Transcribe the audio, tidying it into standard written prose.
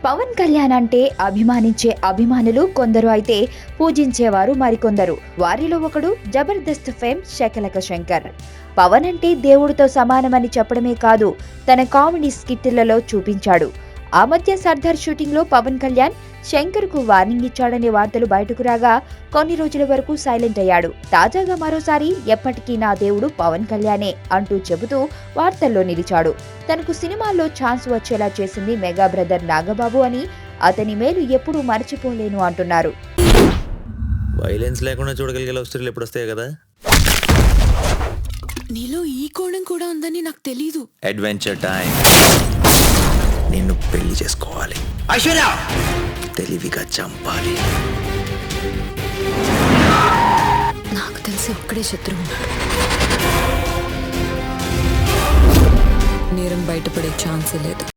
పవన్ కళ్యాణ్ అంటే అభిమానించే అభిమానులు కొందరు అయితే పూజించేవారు మరికొందరు. వారిలో ఒకడు జబర్దస్త్ ఫేమ్ శకలక శంకర్. పవన్ అంటే దేవుడితో సమానమని చెప్పడమే కాదు, తన కామెడీ స్కిట్లలో చూపించాడు. ఆ మధ్య సర్దార్ షూటింగ్ లో పవన్ కళ్యాణ్ శంకర్ కు వార్నింగ్ ఇచ్చాడనే వార్తలు బయటకు రాగా కొన్ని రోజుల వరకు సైలెంట్ అయ్యాడు. తాజాగా మరోసారి ఎప్పటికీ నా దేవుడు పవన్ కళ్యాణే అంటూ చెబుతూ వార్తల్లో నిలిచాడు. తనకు సినిమాల్లో ఛాన్స్ వచ్చేలా చేసింది మెగా బ్రదర్ నాగబాబు అని, అతని మేలు ఎప్పుడూ మర్చిపోలేను అంటున్నారు. వైలెన్స్ లేకుండా చూడగలిగే లవ్ స్టోరీలు ఎప్పుడు వస్తాయి కదా. నీలో ఈ కోణం కూడా ఉందని నాకు తెలీదు. Adventure time. నిన్ను పెళ్లి చేసుకోవాలి, ఐశ్వర్య తెలివిగా చంపాలి. నాకు తెలిసి ఒక్కడే శత్రువు ఉన్నాడు. నేరం బయటపడే ఛాన్సే లేదు.